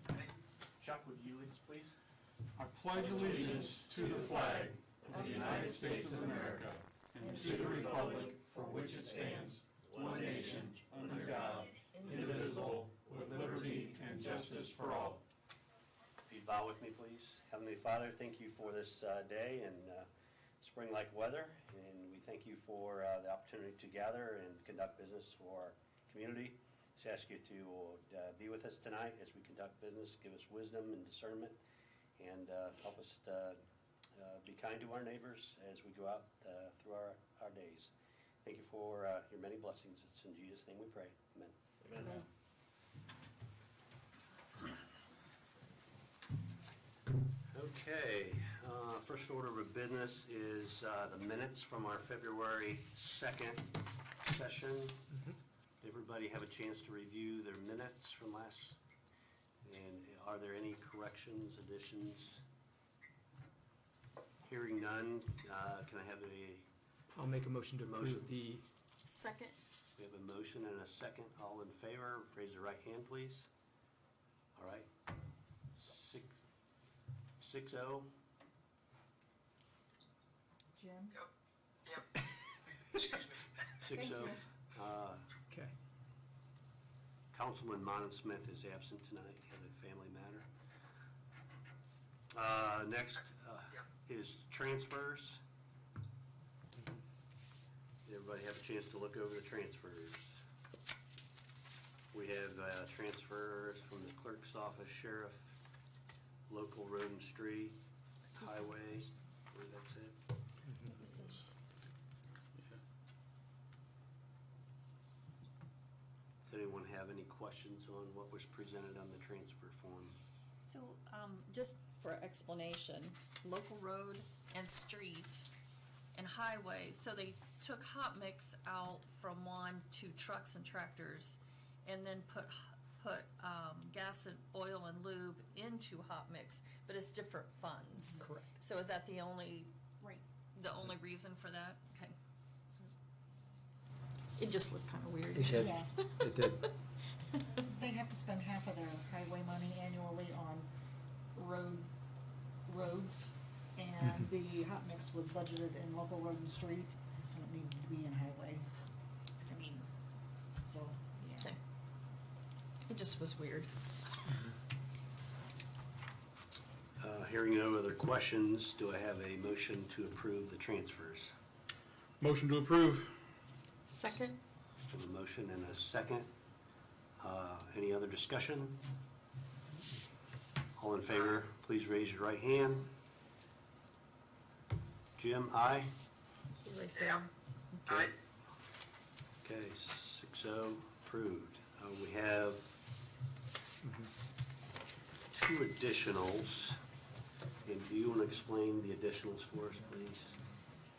pledge. Chuck, would you lead us, please? I pledge allegiance to the flag of the United States of America and to the republic for which it stands, one nation, under God, indivisible, with liberty and justice for all. If you'd bow with me, please. Heavenly Father, thank you for this day and spring-like weather, and we thank you for the opportunity to gather and conduct business for our community. Just ask you to be with us tonight as we conduct business, give us wisdom and discernment, and help us be kind to our neighbors as we go out through our days. Thank you for your many blessings. It's in Jesus' name we pray. Amen. Amen. Okay, first order of business is the minutes from our February 2nd session. Did everybody have a chance to review their minutes from last? And are there any corrections, additions? Hearing none, can I have I'll make a motion to approve Motion. the. Second. we have a motion and a second. All in favor, raise your right hand, please. All right. 6-0. Jim? Yep. Excuse me. 6-0. Okay. Councilman Monon Smith is absent tonight. He had a family matter. Next is transfers. Did everybody have a chance to look over the transfers? We have transfers from the clerk's office, sheriff, local road and street, highway. I believe that's it. Does anyone have any questions on what was presented on the transfer form? So, just for explanation, local road and street and highway, so they took hot mix out from one to trucks and tractors and then put gas and oil and lube into hot mix, but it's different funds. Correct. So is that the only reason for that? Okay. It just looked kind of weird. It did. Yeah. It did. They have to spend half of their highway money annually on roads, and the hot mix was budgeted in local road and street, and it needed to be in highway. I mean, so, yeah. Okay. It just was weird. Hearing no other questions, do I have a motion to approve the transfers? Motion to approve. Second? I have a motion and a second. Any other discussion? All in favor, please raise your right hand. Jim, aye? Yeah. Aye. Okay, 6-0 approved. We have two additionals. And do you want to explain the additionals for us, please?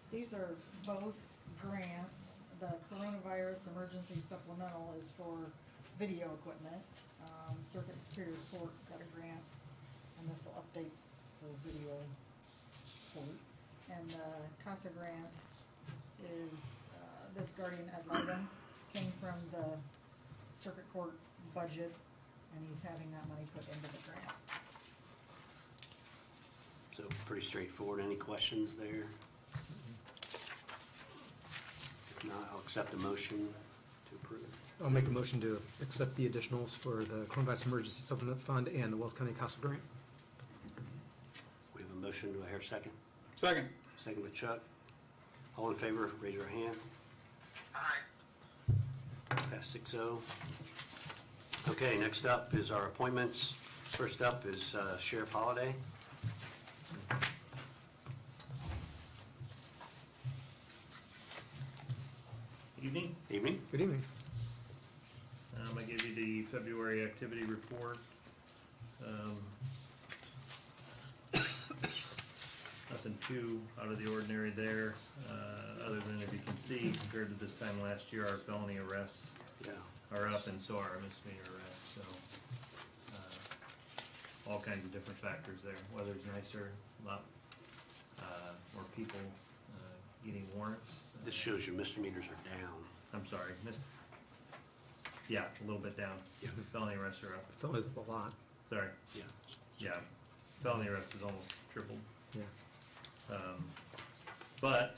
These are both grants. The coronavirus emergency supplemental is for video equipment. Circuit and Superior Court got a grant, and this will update for video court. And the CASA grant is, this Guardian ad litem came from the Circuit Court budget, and he's having that money put into the grant. So pretty straightforward. Any questions there? If not, I'll accept a motion to approve. I'll make a motion to accept the additionals for the Coronavirus Emergency Supplement Fund and the Wells County CASA grant. We have a motion. Do I hear a second? Second. Second by Chuck. All in favor, raise your hand. Aye. Pass 6-0. Okay, next up is our appointments. First up is Sheriff Holliday. Evening. Evening. Good evening. I give you the February activity report. Nothing too out of the ordinary there, other than if you can see, compared to this time last year, our felony arrests Yeah. are up, and so are our misdemeanor arrests. So all kinds of different factors there. Weather's nicer, a lot more people getting warrants. This shows your misdemeanors are down. I'm sorry, Yeah, a little bit down. Yeah. Felony arrests are up. It's always up a lot. Sorry. Yeah. Yeah. Felony arrests is almost tripled. Yeah. But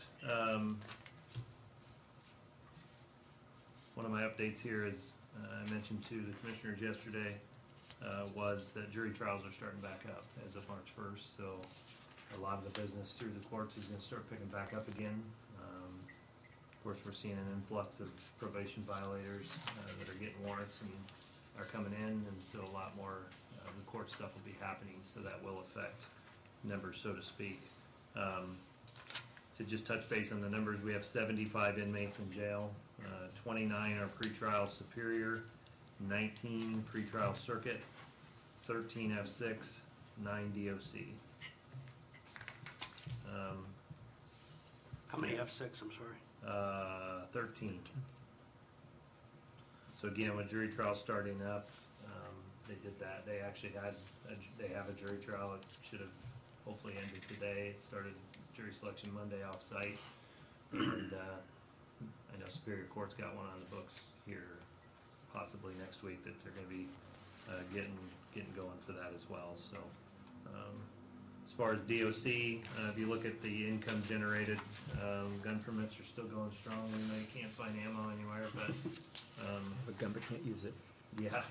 one of my updates here is, I mentioned to the commissioners yesterday, was that jury trials are starting back up as of March 1st. So a lot of the business through the courts is going to start picking back up again. Of course, we're seeing an influx of probation violators that are getting warrants and are coming in, and so a lot more of the court stuff will be happening, so that will affect numbers, so to speak. To just touch base on the numbers, we have 75 inmates in jail, 29 are pretrial superior, 19 pretrial circuit, 13 F6, 9 DOC. How many F6, I'm sorry? 13. So again, with jury trial starting up, they did that. They actually had, they have a jury trial. It should have hopefully ended today. It started jury selection Monday off-site. And I know Superior Court's got one on the books here, possibly next week, that they're going to be getting going for that as well. So as far as DOC, if you look at the income generated, gun permits are still going strong. We know you can't find ammo anywhere, but A gun but can't use it. yeah.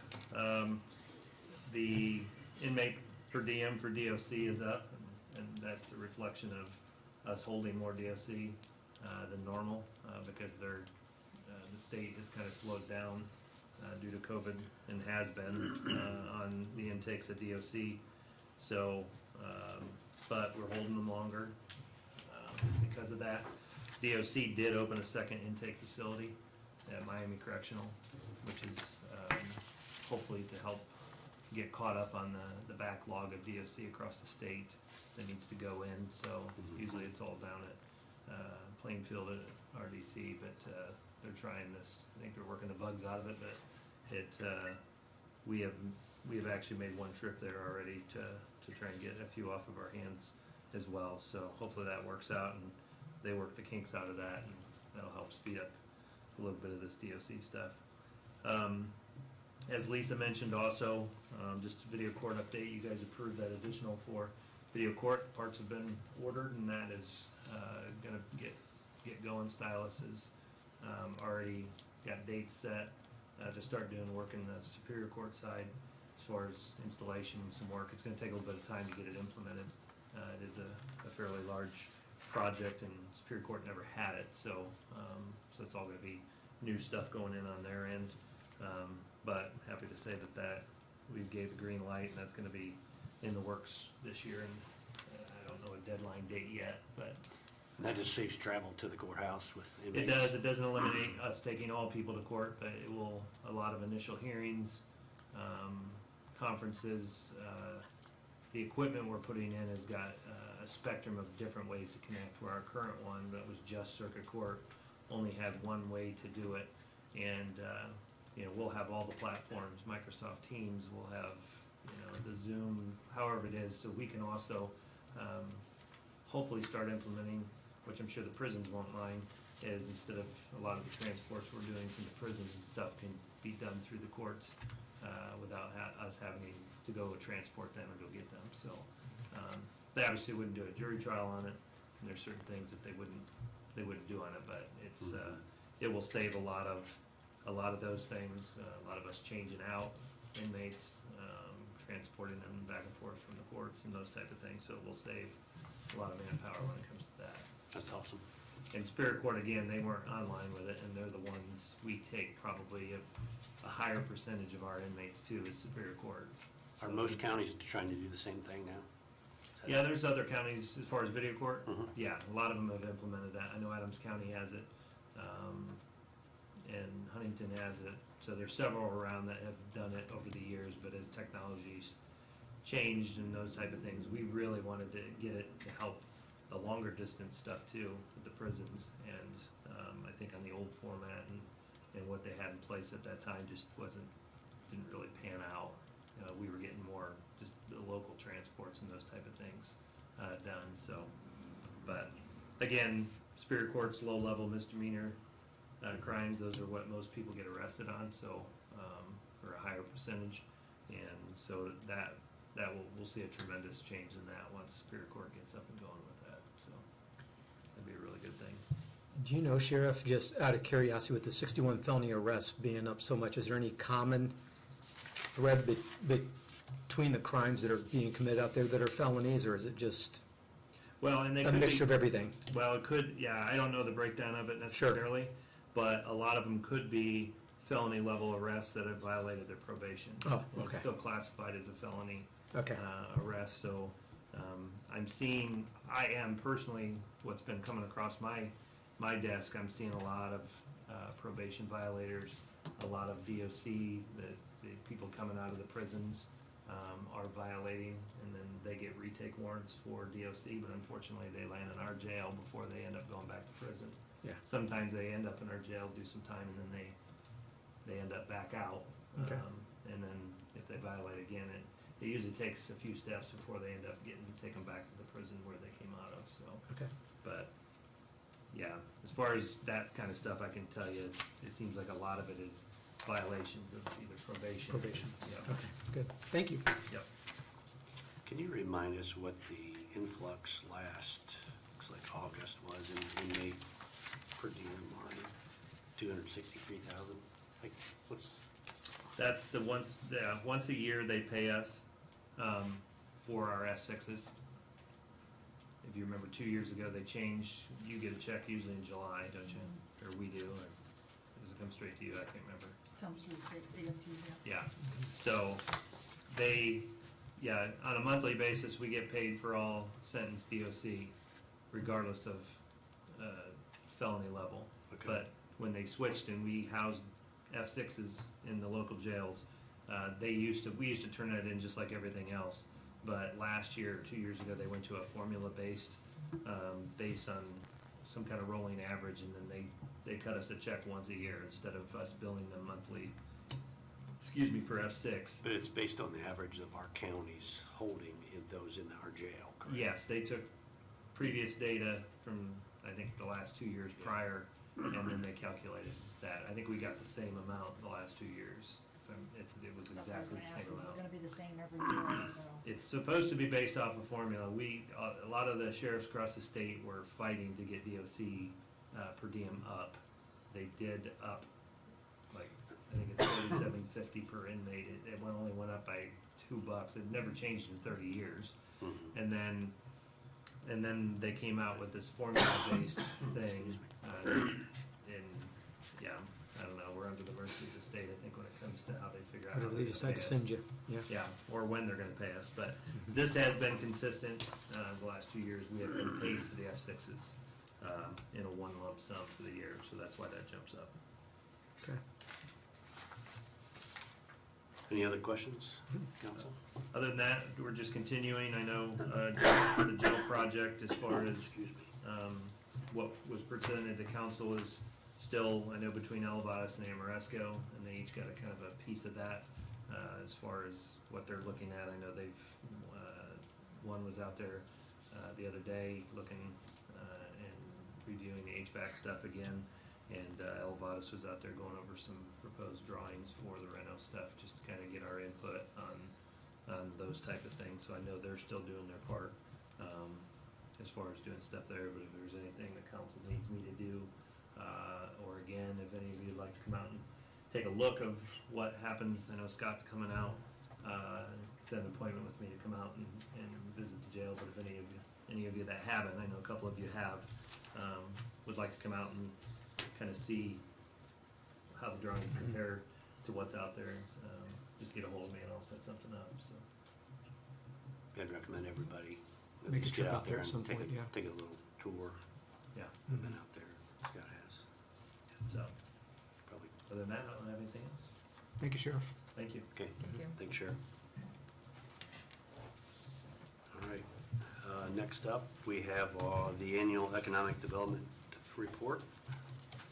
The inmate per diem for DOC is up, and that's a reflection of us holding more DOC than normal, because the state has kind of slowed down due to COVID, and has been on the intakes of DOC. So, but we're holding them longer because of that. DOC did open a second intake facility at Miami Correctional, which is hopefully to help get caught up on the backlog of DOC across the state that needs to go in. So usually it's all down at Plainfield at RDC, but they're trying this. I think they're working the bugs out of it, but we have actually made one trip there already to try and get a few off of our hands as well. So hopefully that works out, and they work the kinks out of that, and that'll help speed up a little bit of this DOC stuff. As Lisa mentioned also, just a video court update, you guys approved that additional for video court. Parts have been ordered, and that is gonna get going. Stylus has already got dates set to start doing work in the Superior Court side as far as installation and some work. It's gonna take a little bit of time to get it implemented. It is a fairly large project, and Superior Court never had it, so it's all gonna be new stuff going in on their end. But happy to say that we gave the green light, and that's gonna be in the works this year, and I don't know a deadline date yet, but And that just saves travel to the courthouse with it inmates. does. It doesn't eliminate us taking all people to court, but it will, a lot of initial hearings, conferences, the equipment we're putting in has got a spectrum of different ways to connect, where our current one that was just circuit court only had one way to do it. And we'll have all the platforms, Microsoft Teams, we'll have the Zoom, however it is, so we can also hopefully start implementing, which I'm sure the prisons won't mind, is instead of a lot of the transports we're doing from the prisons and stuff can be done through the courts without us having to go transport them and go get them. So they obviously wouldn't do a jury trial on it, and there's certain things that they wouldn't do on it, but it's it will save a lot of those things, a lot of us changing out inmates, transporting them back and forth from the courts and those type of things, so it will save a lot of manpower when it comes to that. That's awesome. And Superior Court, again, they weren't online with it, and they're the ones we take probably a higher percentage of our inmates to is Superior Court. Are most counties trying to do the same thing now? Yeah, there's other counties as far as video court. Mhm. Yeah, a lot of them have implemented that. I know Adams County has it, and Huntington has it. So there's several around that have done it over the years, but as technology's changed and those type of things, we really wanted to get it to help the longer distance stuff too with the prisons. And I think on the old format and what they had in place at that time just didn't really pan out. We were getting more just the local transports and those type of things done. So, but again, Superior Court's low-level misdemeanor crimes, those are what most people get arrested on. So higher percentage. And so we'll see a tremendous change in that once Superior Court gets up and going with that. So that'd be a really good thing. Do you know, Sheriff, just out of curiosity, with the 61 felony arrests being up so much, is there any common thread between the crimes that are being committed out there that are felonies, or is it just Well, and they a could mixture be, of everything? Well, it could, yeah, I don't know the breakdown of it necessarily, but a lot of them could be felony level arrests that have violated their probation. Oh, And It's okay. still classified as a felony Okay. arrest, so I am personally, what's been coming across my desk, I'm seeing a lot of probation violators, a lot of DOC, the people coming out of the prisons are violating, and then they get retake warrants for DOC, but unfortunately they land in our jail before they end up going back to prison. Yeah. Sometimes they end up in our jail, do some time, and then they end up back out. Okay. And then if they violate again, it usually takes a few steps before they end up getting taken back to the prison where they came out of, so. Okay. But, yeah, as far as that kind of stuff, I can tell you, it seems like a lot of it is violations of either probation. Probation. Yep. Okay, good. Thank you. Yep. Can you remind us what the influx last, looks like August was in inmate per diem on 263,000? Like, what's, That's once a year they pay us for our S6s. If you remember 2 years ago, they changed, you get a check usually in July, don't you? Or we do, or does it come straight to you? I can't remember. Comes through state AMT, yeah. Yeah, so on a monthly basis, we get paid for all sentenced DOC regardless of felony level. Okay. But when they switched and we housed F6s in the local jails, we used to turn that in just like everything else. But last year, 2 years ago, they went to a formula based on some kind of rolling average, and then they cut us a check once a year instead of us billing them monthly. For F6. but it's based on the average of our counties holding those in our jail, correct? Yes, they took previous data from, I think, the last 2 years prior, and then they calculated that. I think we got the same amount the last 2 years. It was That's what I was exactly gonna the ask, same is it amount. gonna be the same every year? I don't know. It's supposed to be based off a formula. A lot of the sheriffs across the state were fighting to get DOC per diem up. They did up, like, I think it's $37.50 per inmate. It only went up by $2. It never changed in 30 years. Mhm. And then they came out with this formula-based thing. And yeah, I don't know. We're under the mercy of the state, I think, when it comes to how they figure out how Whatever they're they gonna decide pay to us. send you, yeah. Yeah, or when they're gonna pay us, but this has been consistent, the last 2 years, we have been paid for the F6s, in a one lump sum for the year, so that's why that jumps up. Okay. Any other questions, council? Other than that, we're just continuing, I know, the jail project as far as, Excuse me. what was presented to council is still, I know, between Elevatus and Amoresco, and they each got a kind of a piece of that, as far as what they're looking at. I know they've, one was out there, the other day looking, and reviewing the HVAC stuff again, and Elevatus was out there going over some proposed drawings for the reno stuff, just to kind of get our input on those type of things. So I know they're still doing their part, as far as doing stuff there, but if there's anything the council needs me to do, or again, if any of you would like to come out and take a look of what happens, I know Scott's coming out, set an appointment with me to come out and visit the jail, but if any of you that haven't, I know a couple of you have, would like to come out and kind of see how the drawings compare to what's out there, just get a hold of me and I'll set something up, so. I'd recommend everybody at Make a least trip get out there at and some take point, a- yeah. Take a little tour. Yeah, I've been out there, Scott has, so, probably. other than that, I don't have anything else. Thank you, Sheriff. Thank you. Okay, Thank you. thanks, Sheriff. All right, next up, we have the annual economic development report.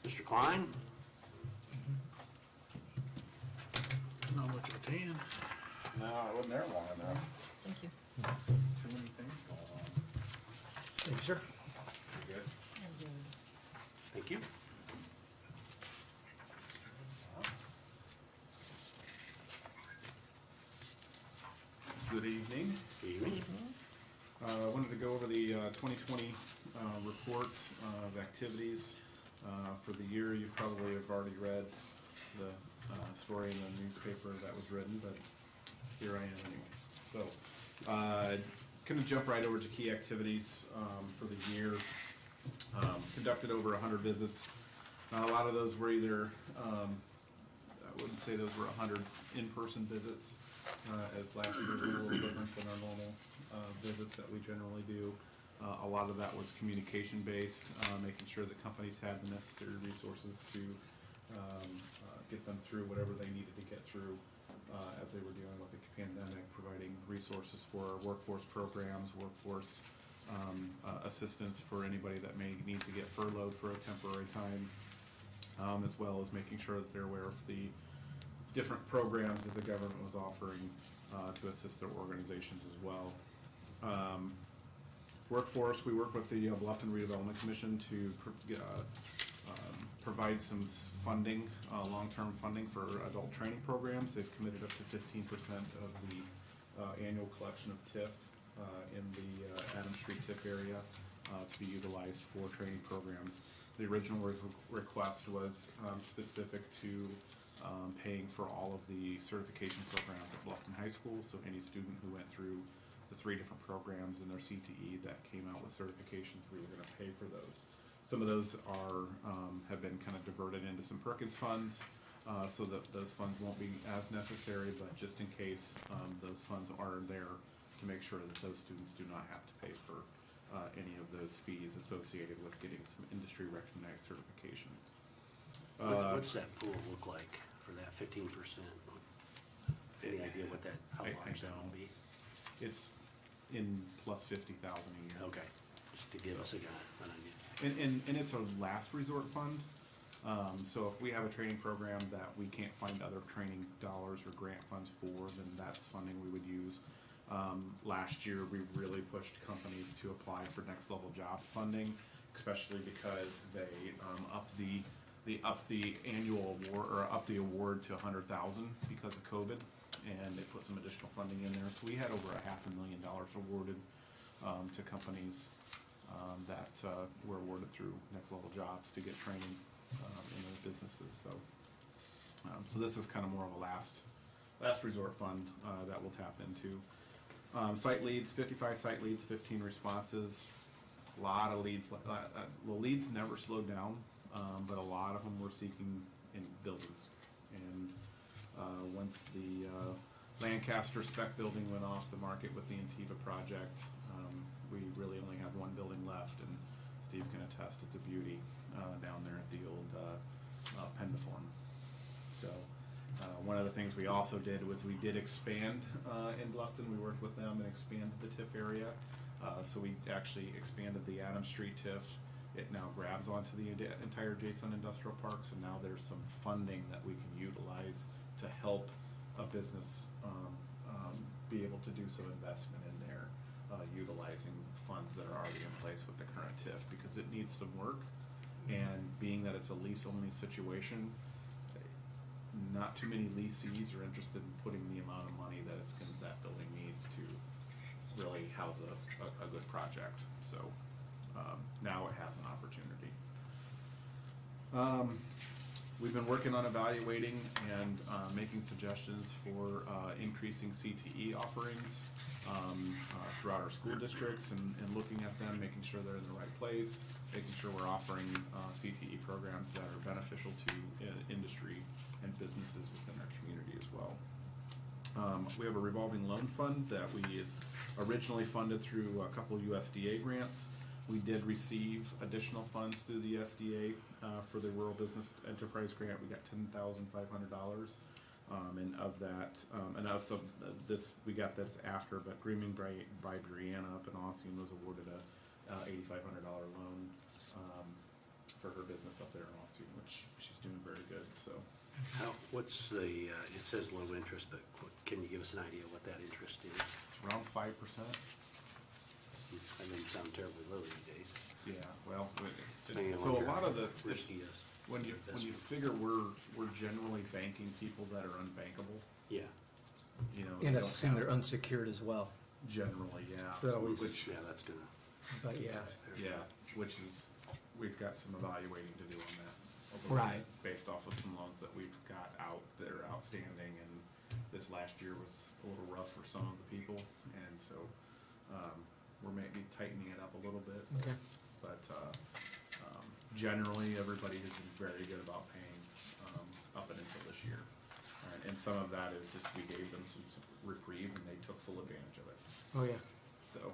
Mr. Klein? Not much of a tan. No, I wasn't there long enough. Thank you. Too many things going on. Thank you, sir. You good? I'm good. Thank you. Good evening. Evening. Wanted to go over the 2020 report of activities for the year. You probably have already read the story in the newspaper that was written, but here I am anyways. So, gonna jump right over to key activities for the year. Conducted over 100 visits. A lot of those were either, I wouldn't say those were 100 in-person visits, as last year was a little different than our normal visits that we generally do. A lot of that was communication-based, making sure that companies had the necessary resources to get them through whatever they needed to get through as they were dealing with the pandemic, providing resources for our workforce programs, workforce assistance for anybody that may need to get furloughed for a temporary time, as well as making sure that they're aware of the different programs that the government was offering to assist their organizations as well. Workforce, we work with the Bluffton Redevelopment Commission to provide some funding, long-term funding for adult training programs. They've committed up to 15% of the annual collection of TIF in the Adams Street TIF area to be utilized for training programs. The original request was specific to paying for all of the certification programs at Bluffton High School, so any student who went through the 3 different programs in their CTE that came out with certifications, we were going to pay for those. Some of those are have been kind of diverted into some Perkins funds, so that those funds won't be as necessary, but just in case those funds are there to make sure that those students do not have to pay for any of those fees associated with getting some industry recognized certifications. What's that pool look like for that 15%? Any idea what that, how large that will be? It's in plus 50,000 a year. Okay, just to give us an idea. And it's a last resort fund. So if we have a training program that we can't find other training dollars or grant funds for, then that's funding we would use. Last year, we really pushed companies to apply for next level jobs funding, especially because they upped the annual award, or upped the award to 100,000 because of COVID, and they put some additional funding in there. So we had over $500,000 awarded to companies that were awarded through next level jobs to get training in those businesses. So this is kind of more of a last resort fund that we'll tap into. Site leads, 55 site leads, 15 responses. A lot of leads. The leads never slowed down, but a lot of them were seeking in buildings. And once the Lancaster spec building went off the market with the Antiva project, we really only had one building left, and Steve can attest it's a beauty down there at the old Pendiform. So one of the things we also did was we did expand in Bluffton. We worked with them and expanded the TIF area. So we actually expanded the Adams Street TIF. It now grabs onto the entire adjacent industrial parks, and now there's some funding that we can utilize to help a business be able to do some investment in there, utilizing funds that are already in place with the current TIF, because it needs some work. And being that it's a lease-only situation, not too many lessees are interested in putting the amount of money that that building needs to really house a good project. So now it has an opportunity. We've been working on evaluating and making suggestions for increasing CTE offerings throughout our school districts, and looking at them, making sure they're in the right place, making sure we're offering CTE programs that are beneficial to industry and businesses within our community as well. We have a revolving loan fund that we originally funded through a couple USDA grants. We did receive additional funds through the SDA for the Rural Business Enterprise Grant. We got $10,500, and of that, and that's this we got this after. But Greening by Brianna up in Austin was awarded a $8,500 loan for her business up there in Austin, which she's doing very good. So, What's the? It says low interest, but can you give us an idea what that interest is? it's around 5%. That doesn't sound terribly low these days. Yeah, well, Depending on so what a lot your of the risky is. when you figure we're generally banking people that are unbankable, Yeah. you know, generally And I don't assume they're have, unsecured as well, generally, yeah. so that always, Which, Yeah, that's gonna. but yeah, yeah, which is, we've got some evaluating to do on that. a little bit, Right. Based off of some loans that we've got out that are outstanding, and this last year was a little rough for some of the people, and so, we're maybe tightening it up a little bit. okay. But, generally, everybody has been very good about paying, up and until this year. And some of that is just we gave them some reprieve and they took full advantage of it. Oh, yeah. So,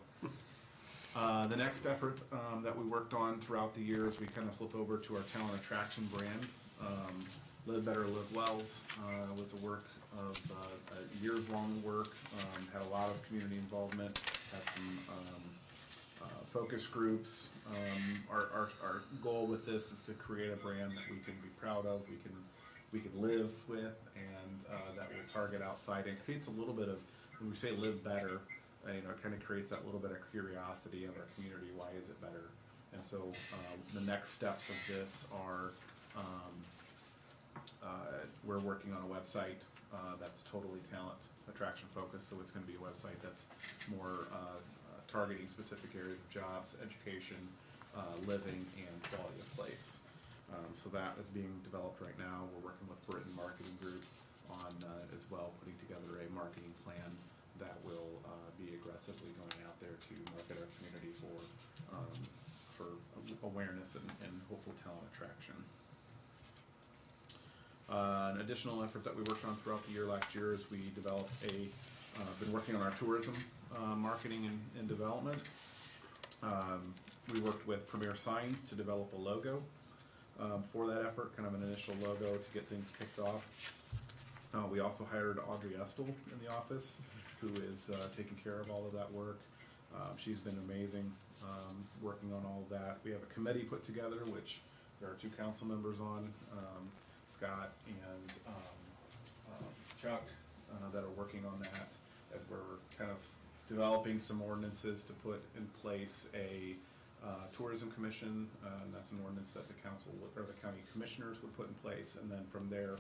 the next effort that we worked on throughout the year is we kind of flip over to our talent attraction brand. Live Better, Live Wells was a work of a years-long work, had a lot of community involvement, had some focus groups. Our goal with this is to create a brand that we can be proud of, we can live with, and that will target outside and creates a little bit of, when we say live better, it kind of creates that little bit of curiosity of our community. Why is it better? And so the next steps of this are we're working on a website that's totally talent attraction focused. So it's going to be a website that's more targeting specific areas of jobs, education, living, and quality of place. So that is being developed right now. We're working with Britain Marketing Group on as well, putting together a marketing plan that will be aggressively going out there to market our community for awareness and hopeful talent attraction. An additional effort that we worked on throughout the year last year is we developed been working on our tourism marketing and development. We worked with Premier Signs to develop a logo for that effort, kind of an initial logo to get things kicked off. We also hired Audrey Estel in the office, who is taking care of all of that work. She's been amazing working on all of that. We have a committee put together, which there are 2 council members on, Scott and Chuck, that are working on that as we're kind of developing some ordinances to put in place a tourism commission, and that's an ordinance that the council or the county commissioners would put in place, and then from there,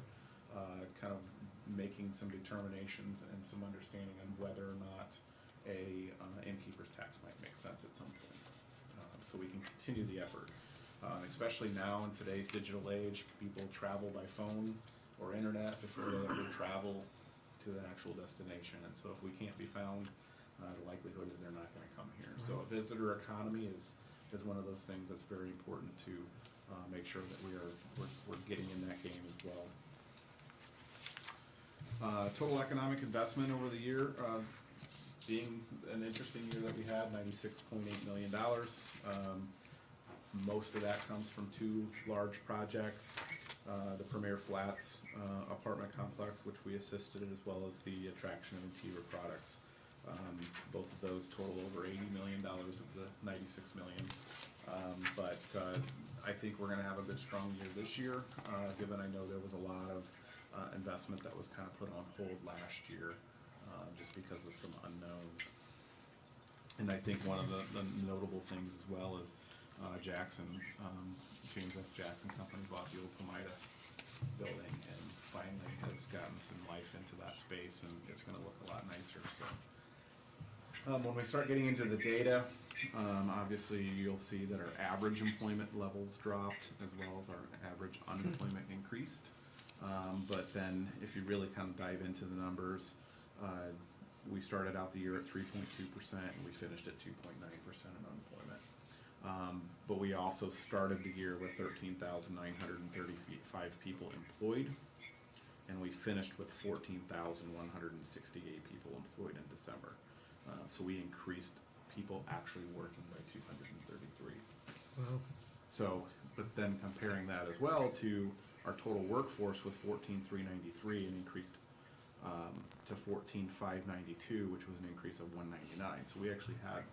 kind of making some determinations and some understanding on whether or not a innkeeper's tax might make sense at some point, so we can continue the effort. Especially now in today's digital age, people travel by phone or internet before they ever travel to the actual destination, and so if we can't be found, the likelihood is they're not going to come here. So a visitor economy is one of those things that's very important to make sure that we're getting in that game as well. Total economic investment over the year, being an interesting year that we had, $96.8 million. Most of that comes from 2 large projects, the Premier Flats apartment complex, which we assisted, as well as the attraction of interior products. Both of those total over $80 million of the $96 million. But I think we're going to have a good, strong year this year, given I know there was a lot of investment that was kind of put on hold last year just because of some unknowns. And I think one of the notable things as well is James S. Jackson Company bought the old Pomida building and finally has gotten some life into that space, and it's going to look a lot nicer. So when we start getting into the data, obviously you'll see that our average employment levels dropped as well as our average unemployment increased. But then if you really kind of dive into the numbers, we started out the year at 3.2% and we finished at 2.9% in unemployment. But we also started the year with 13,935 people employed, and we finished with 14,168 people employed in December. So we increased people actually working by 233. Wow. So, but then comparing that as well to our total workforce was 14,393 and increased to 14,592, which was an increase of 199. So we actually had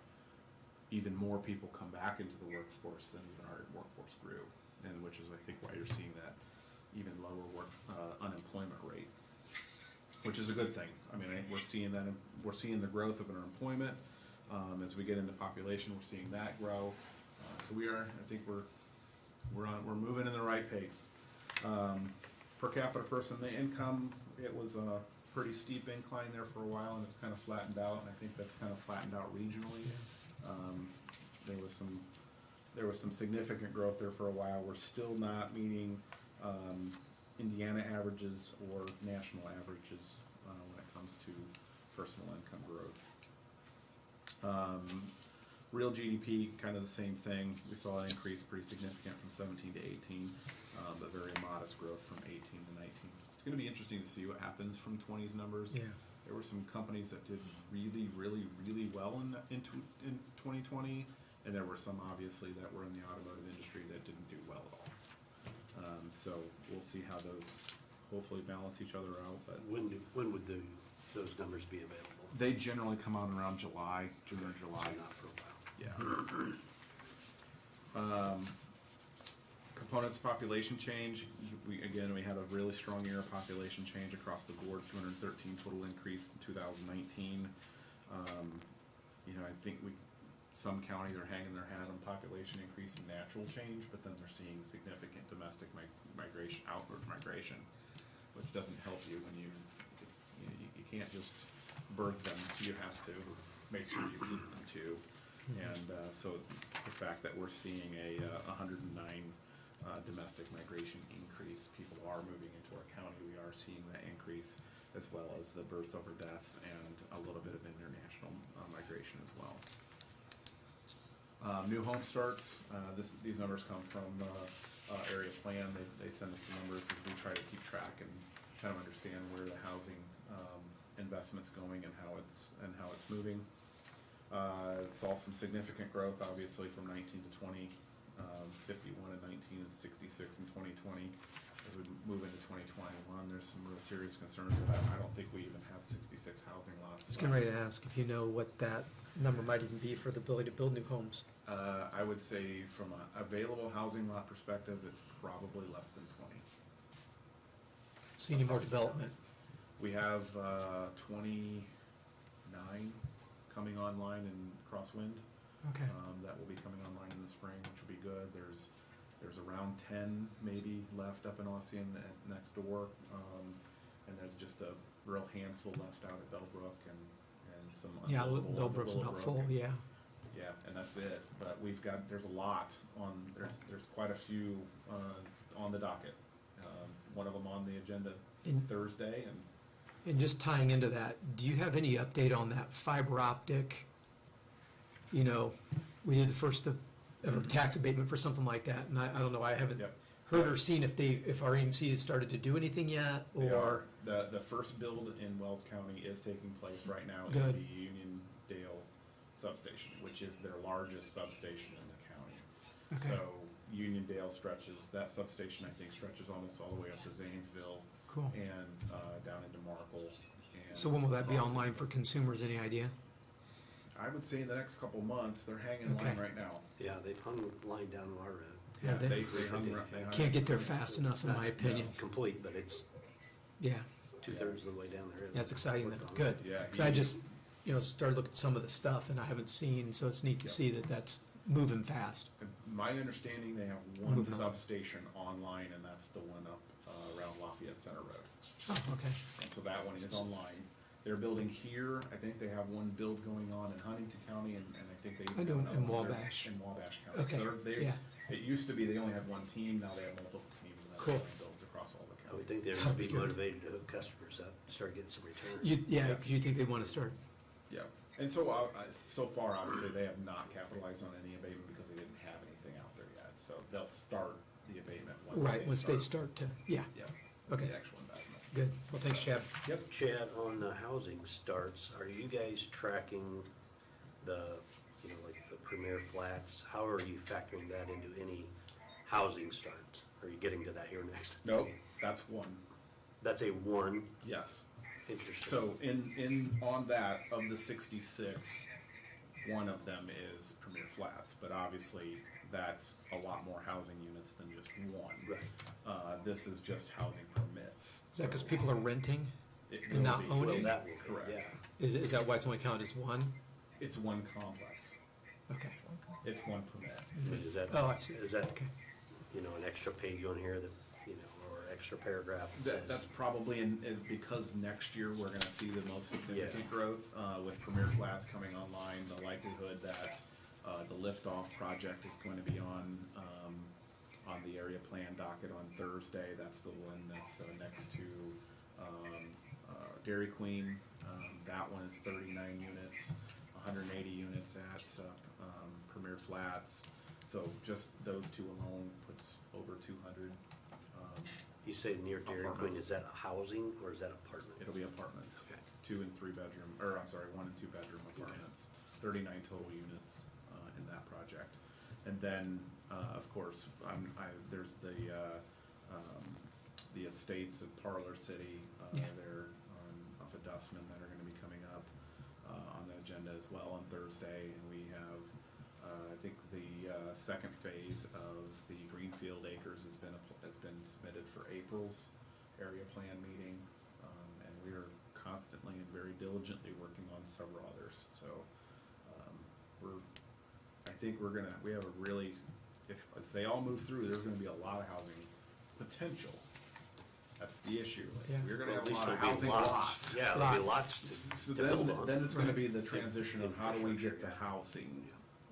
even more people come back into the workforce than even our workforce grew, and which is I think why you're seeing that even lower unemployment rate, which is a good thing. I mean, we're seeing the growth of our employment as we get into population. We're seeing that grow. So I think we're moving in the right pace. Per capita person, the income, it was pretty steep incline there for a while, and it's kind of flattened out, and I think that's kind of flattened out regionally. There was some significant growth there for a while. We're still not meeting Indiana averages or national averages when it comes to personal income growth. Real GDP, kind of the same thing. We saw an increase pretty significant from 17 to 18, but very modest growth from 18 to 19. It's going to be interesting to see what happens from 20's numbers. Yeah. There were some companies that did really, really, really well in 2020, and there were some obviously that were in the automotive industry that didn't do well at all. So we'll see how those hopefully balance each other out. But When would those numbers be available? they generally come out around June or July. Not for a while. Yeah. Components population change. We had a really strong year of population change across the board. 213 total increase in 2019. I think some counties are hanging their hat on population increase and natural change, but then they're seeing significant domestic migration, outward migration, which doesn't help you when you can't just birth them. You have to make sure you feed them too. And so the fact that we're seeing a 109 domestic migration increase, people are moving into our county. We are seeing that increase, as well as the births over deaths and a little bit of international migration as well. New home starts. These numbers come from area plan. They send us the numbers as we try to keep track and kind of understand where the housing investment's going and how it's moving. Saw some significant growth, obviously, from 19 to 20, 51 and 19 and 66 in 2020. As we move into 2021, there's some real serious concerns about. I don't think we even have 66 housing lots. I was getting ready to ask if you know what that number might even be for the ability to build new homes. I would say from an available housing lot perspective, it's probably less than 20. So you need more development. We have 29 coming online in Crosswind. Okay. That will be coming online in the spring, which will be good. There's around 10 maybe left up in Ossian next door, and there's just a real handful left out at Bellbrook and some Yeah, unbuildable ones at Bellbrook's about Willowbrook. full, yeah. Yeah, and that's it. But there's a lot there's quite a few on the docket. One of them on the agenda Thursday, And just tying into that, do you have any update on that fiber optic? We did the first ever tax abatement for something like that, and I don't know, I haven't Yep. heard or seen if our EMC has started to do anything yet, They or, are. The first build in Wells County is taking place right now in Good. the Uniondale substation, which is their largest substation in the county. Okay. So Uniondale that substation I think stretches almost all the way up to Zanesville cool. and down into Markle. And So when will that be Austin. online for consumers, any idea? I would say in the next couple months. They're hanging line Okay. right now. Yeah, they've hung the line down on our road. Yeah, they- hung Can't get there fast enough, in my opinion. Complete, but it's Yeah, 2/3 of the way down there. that's exciting, Worked on good. it. Yeah, Because I just, started looking at some of the stuff, and I haven't seen, so it's neat to Yep. see that that's moving fast. My understanding, they have one Moving on. substation online, and that's the one up around Lafayette Center Road. Oh, okay. And so that one is online. They're building here. I think they have one build going on in Huntington County, and I think they I know have in another Wabash. in Wabash County. Okay, So yeah. It used to be they only had one team. Now they have multiple teams, and Cool. that's builds across all the I counties. would think they'd That'd be be good. motivated to hook customers up, start getting some returns. Yeah, because you think they want to start, Yeah, and so so far, obviously, they have not capitalized on any abatement because they didn't have anything out there yet. So they'll start the abatement once they start to, yeah, Yeah. Okay. The actual investment. good. Well, thanks, Chad. Yep. Chad, on the housing starts, are you guys tracking the, like the premier flats? How are you factoring that into any housing starts? Are you getting to that here next? Nope, that's one. That's a one, Yes. interesting. So on that, of the 66, one of them is Premier Flats, but obviously that's a lot more housing units than just one. Right. This is just housing permits. Is that because people are renting? It and will not be. owning? Well, that will be, Correct. yeah. Is that why it's only counted as one? It's one complex. Okay. It's one permit. But is that, Oh, I see. is that, Okay. an extra page on here that, or extra paragraph that says. That's probably because next year we're gonna see the most significant Yeah. growth, with Premier Flats coming online, the likelihood that, the liftoff project is going to be on the area plan docket on Thursday. That's the one that's, next to, Dairy Queen. That one is 39 units, 180 units at, Premier Flats. So just those two alone puts over 200. You say near Dairy Queen, Apartments. is that housing or is that apartments? It'll be apartments. Okay. 2 and 3 bedroom, or I'm sorry, 1 and 2 bedroom apartments. 39 total units in that project. And then, of course, there's the estates at Parlor City there off of Dustman that are going to be coming up on the agenda as well on Thursday. And we have, I think the second phase of the Greenfield Acres has been submitted for April's area plan meeting, and we are constantly and very diligently working on several others. So we have a really, if they all move through, there's going to be a lot of housing potential. That's the issue. Yeah. We're going to Well, have a lot of at least housing there'll be lots. Yeah, there'll be Lots. lots So to build on. then it's going to Right. be the transition of how do we get the Infrastructure, housing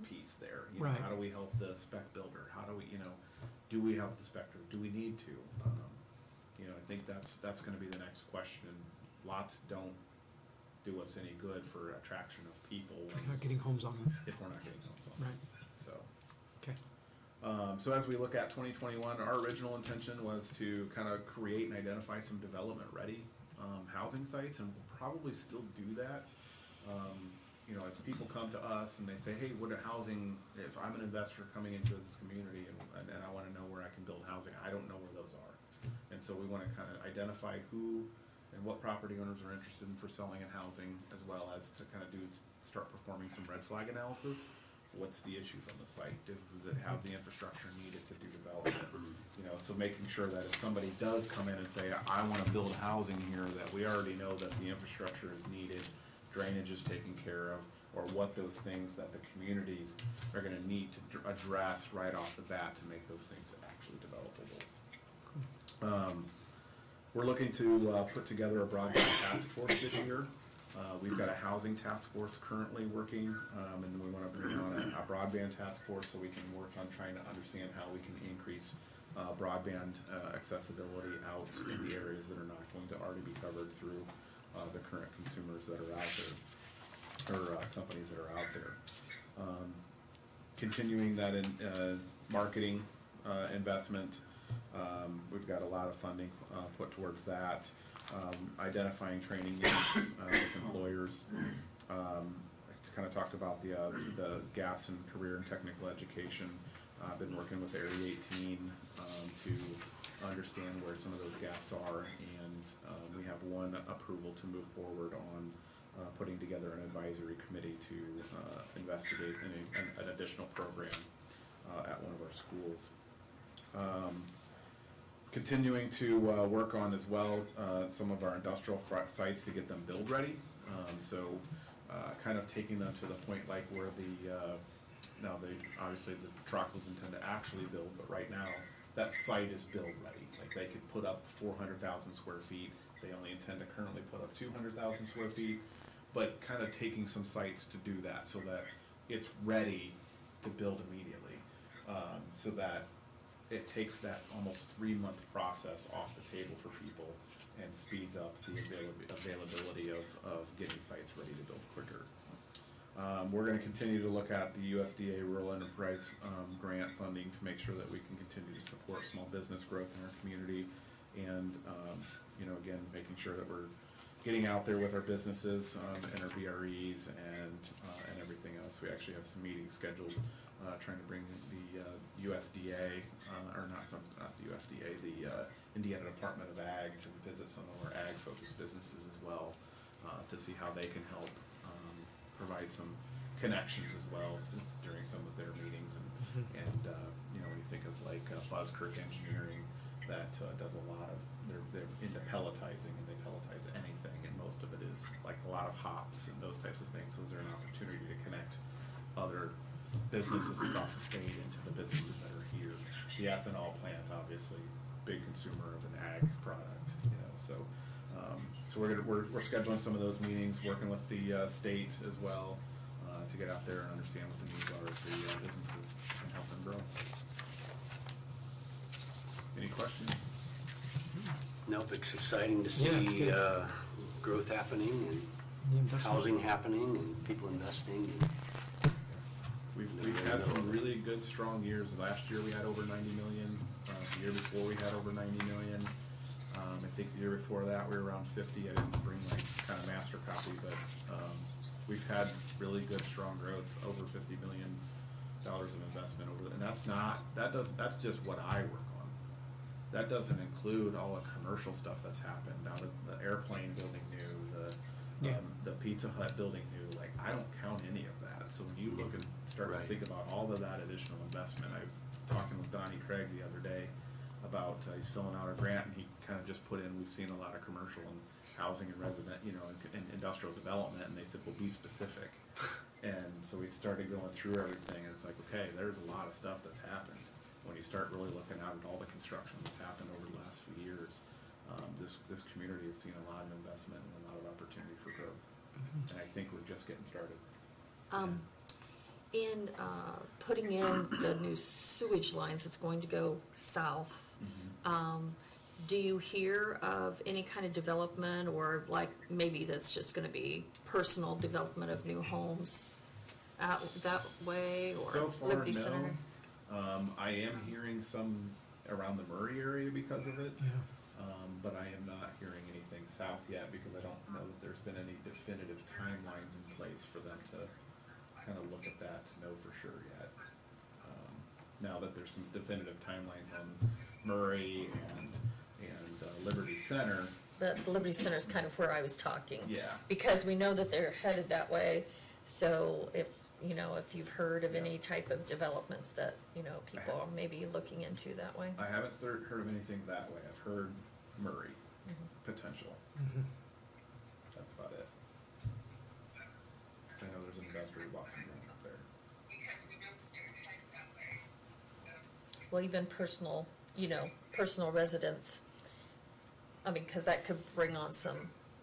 piece there? You know, Right. how do we help the spec builder? How do we, do we help the spec builder? Do we need to? I think that's going to be the next question. Lots don't do us any good for attraction of people Not getting homes on them. if we're not getting homes on. Right. So. Okay. So as we look at 2021, our original intention was to kind of create and identify some development-ready housing sites, and we'll probably still do that. As people come to us and they say, hey, what housing, if I'm an investor coming into this community and I want to know where I can build housing, I don't know where those are. And so we want to kind of identify who and what property owners are interested in for selling and housing, as well as to kind of start performing some red flag analysis. What's the issues on the site? Does it have the infrastructure needed to do development? So making sure that if somebody does come in and say, I want to build housing here, that we already know that the infrastructure is needed, drainage is taken care of, or what those things that the communities are going to need to address right off the bat to make those things actually developable. We're looking to put together a broadband task force this year. We've got a housing task force currently working, and we want to bring on a broadband task force so we can work on trying to understand how we can increase broadband accessibility out in the areas that are not going to already be covered through the current consumers that are out there, or companies that are out there. Continuing that in marketing investment, we've got a lot of funding put towards that. Identifying training needs with employers. I kind of talked about the gaps in career and technical education. I've been working with Area 18 to understand where some of those gaps are, and we have one approval to move forward on putting together an advisory committee to investigate an additional program at one of our schools. Continuing to work on as well some of our industrial sites to get them build ready. Kind of taking them to the point like where now obviously the Troxels intend to actually build, but right now that site is build ready. Like they could put up 400,000 square feet. They only intend to currently put up 200,000 square feet, but kind of taking some sites to do that so that it's ready to build immediately, so that it takes that almost 3-month process off the table for people and speeds up the availability of getting sites ready to build quicker. We're going to continue to look at the USDA Rural Enterprise grant funding to make sure that we can continue to support small business growth in our community, and again, making sure that we're getting out there with our businesses and our VREs and everything else. We actually have some meetings scheduled trying to bring the USDA, or not the USDA, the Indiana Department of Ag to visit some of our ag-focused businesses as well, to see how they can help provide some connections as well during some of their meetings. And when you think of like Buzzkirk Engineering, that does a lot of, they're into pelletizing, and they pelletize anything, and most of it is like a lot of hops and those types of things. So is there an opportunity to connect other businesses across the state into the businesses that are here? The ethanol plant, obviously, big consumer of an ag product, you know, so. So we're scheduling some of those meetings, working with the state as well, to get out there and understand what the needs are of the businesses and help them grow. Any questions? Nope, it's exciting to Yeah, it's see good. growth happening and The investment. housing happening and people investing. We've had some really good, strong years. Last year, we had over 90 million. The year before, we had over 90 million. I think the year before that, we were around 50. I didn't bring my kind of master copy, but we've had really good, strong growth, over $50 million of investment over, and that's just what I work on. That doesn't include all the commercial stuff that's happened. Now the airplane building new, the Pizza Hut building new. Like, I don't count any of that. So when you look and start to Right. think about all of that additional investment, I was talking with Donnie Craig the other day about he's filling out a grant, and he kind of just put in, we've seen a lot of commercial and housing and resident, you know, and industrial development, and they said, well, be specific. And so we started going through everything, and it's like, okay, there's a lot of stuff that's happened. When you start really looking out at all the construction that's happened over the last few years, this community has seen a lot of investment and a lot of opportunity for growth. And I think we're just getting started. In putting in the new sewage lines that's going to go south, do you hear of any kind of development, or like maybe that's just gonna be personal development of new homes out that way, or So far, Liberty no. Center? I am hearing some around the Murray area because of it. But I am not hearing anything south yet because I don't know that there's been any definitive timelines in place for them to kind of look at that to know for sure yet. Now that there's some definitive timelines on Murray and Liberty Center, But the Liberty Center is kind of where I was talking. yeah. Because we know that they're headed that way, so if, you know, if you've heard of Yeah. any type of developments that, you know, people are maybe looking into that way. I haven't heard of anything that way. I've heard Murray potential. That's about it. 'Cause I know there's an investor who bought some land up there. Well, even personal, you know, personal residence. I mean, because that could bring on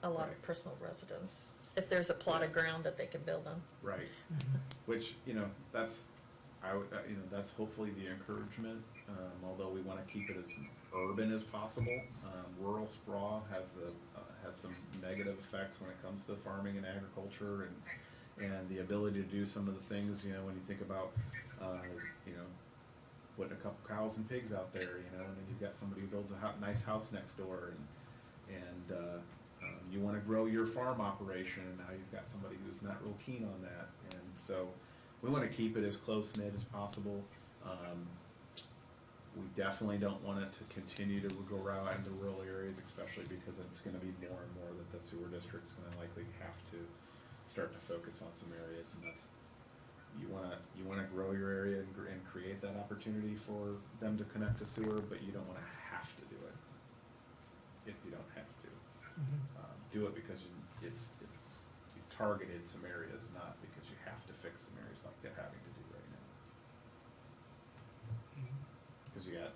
a lot of Right. personal residence. If there's a plot of ground that they can build on. Right. Which, you know, that's hopefully the encouragement. Although we want to keep it as urban as possible, rural sprawl has some negative effects when it comes to farming and agriculture and the ability to do some of the things. You know, when you think about, you know, putting a couple cows and pigs out there, you know, and then you've got somebody who builds a nice house next door, and you want to grow your farm operation, and now you've got somebody who's not real keen on that, and so we want to keep it as close knit as possible. We definitely don't want it to continue to go out into rural areas, especially because it's going to be more and more that the sewer district's going to likely have to start to focus on some areas, and that's. You want to grow your area and create that opportunity for them to connect to sewer, but you don't want to have to do it if you don't have to. Do it because you've targeted some areas, not because you have to fix some areas like they're having to do right now. Because you got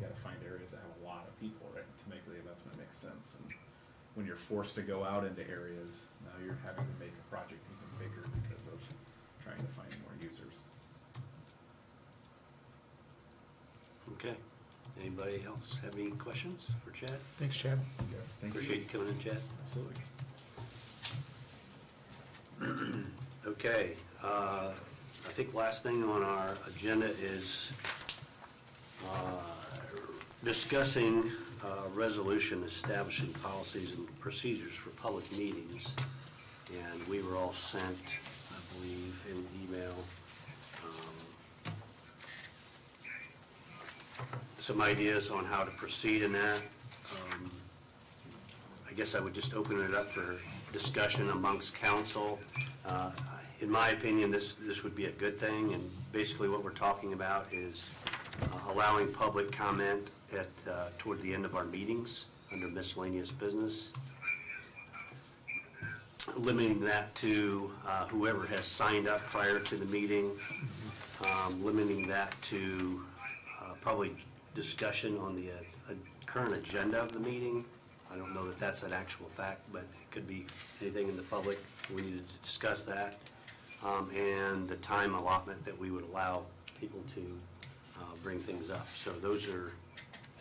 to find areas that have a lot of people, right, to make the investment make sense. And when you're forced to go out into areas, now you're having to make a project even bigger because of trying to find more users. Okay. Anybody else have any questions for Chad? Thanks, Chad. Thank Appreciate you coming in, Chad. Absolutely. Okay, I think last thing on our agenda is discussing resolution establishing policies and procedures for public meetings. And we were all sent, I believe, an email, some ideas on how to proceed in that. I guess I would just open it up for discussion amongst council. In my opinion, this would be a good thing, and basically what we're talking about is allowing public comment toward the end of our meetings under miscellaneous business, limiting that to whoever has signed up prior to the meeting, limiting that to probably discussion on the current agenda of the meeting. I don't know that that's an actual fact, but it could be anything in the public. We needed to discuss that. And the time allotment that we would allow people to bring things up. So those are,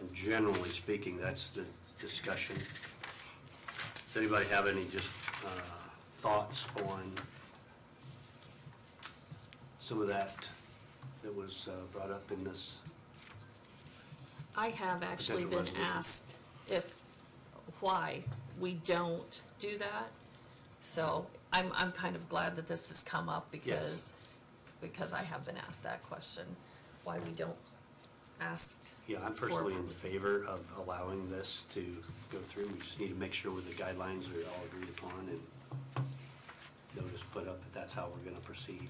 and generally speaking, that's the discussion. Does anybody have any just thoughts on some of that was brought up in this? I have actually Potential been resolution. asked why we don't do that. So I'm kind of glad that this has come up because I have been asked that question, why we don't ask. Yeah, I'm personally in favor of allowing this to go through. We just need to make sure with the guidelines are all agreed upon and notice put up that that's how we're going to proceed.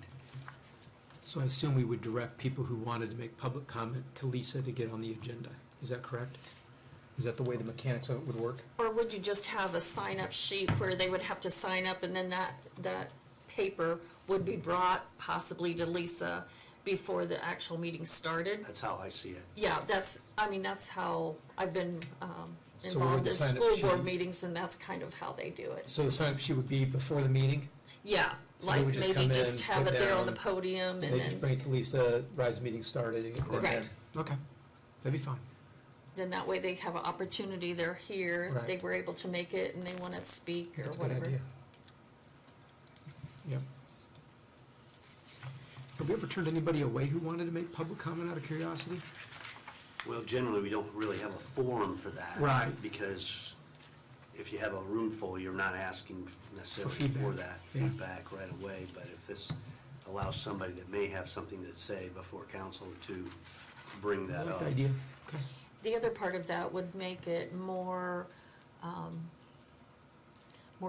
So I assume we would direct people who wanted to make public comment to Lisa to get on the agenda. Is that correct? Is that the way the mechanics of it would work? Or would you just have a sign-up sheet where they would have to sign up and then that paper would be brought possibly to Lisa before the actual meeting started? That's how I see it. Yeah, that's how I've been So what would involved the in sign-up school board sheet- meetings, and that's kind of how they do it. So the sign-up sheet would be before the meeting? Yeah, So they like would just maybe come just in, have put it there on the down, podium And and they just then, bring it to Lisa, rise meeting started, and then- Right. Okay, that'd be fine. then that way they have an opportunity, they're here, Right. they were able to make it and they want to speak or That's a good whatever. idea. Yep. Have we ever turned anybody away who wanted to make public comment out of curiosity? Well, generally, we don't really have a forum for that. Right. Because if you have a room full, you're not asking necessarily feedback. for that Yeah. feedback right away. But if this allows somebody that may have something to say before council to bring I that like up. the idea. Okay. The other part of that would make it more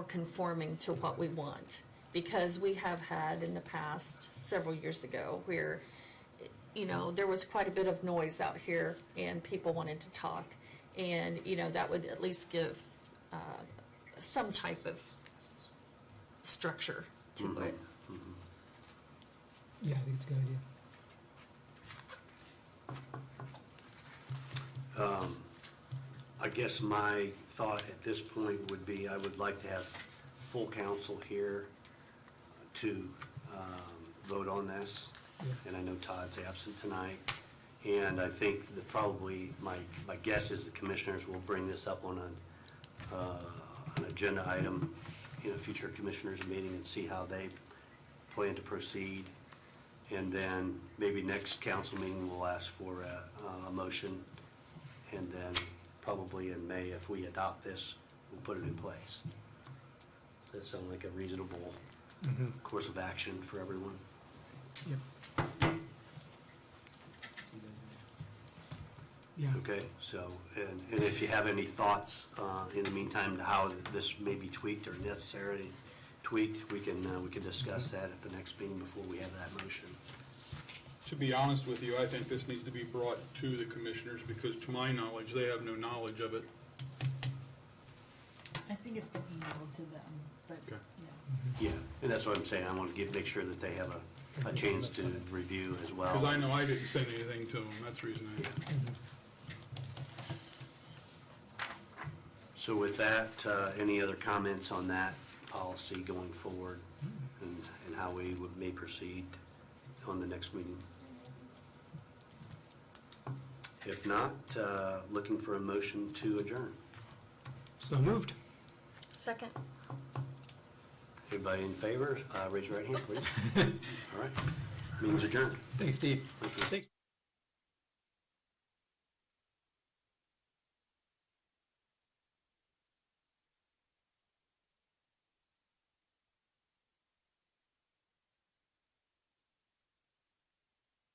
conforming to what we want. Because we have had in the past, several years ago, where, there was quite a bit of noise out here and people wanted to talk. And, that would at least give some type of structure to it. Yeah, I think it's a good idea. I guess my thought at this point would be I would like to have full council here to vote on this. Yeah. And I know Todd's absent tonight. And I think that probably, my guess is the commissioners will bring this up on an agenda item in a future commissioners meeting and see how they plan to proceed. And then maybe next council meeting, we'll ask for a motion. And then probably in May, if we adopt this, we'll put it in place. Does that sound like a reasonable course of action for everyone? Yep. Yeah. Okay, so, and if you have any thoughts in the meantime to how this may be tweaked or necessarily tweaked, we can discuss that at the next meeting before we have that motion. To be honest with you, I think this needs to be brought to the commissioners because to my knowledge, they have no knowledge of it. I think it's been emailed to them, but, Okay. yeah. Yeah, and that's what I'm saying, I want to make sure that they have a chance to review as well. Because I know I didn't send anything to them, that's the reason I. So with that, any other comments on that policy going forward and how we may proceed on the next meeting? If not, looking for a motion to adjourn. So moved. Second. Everybody in favor, raise your right hand, please. All right, meeting's adjourned. Thanks, Steve. Thank you. Thanks.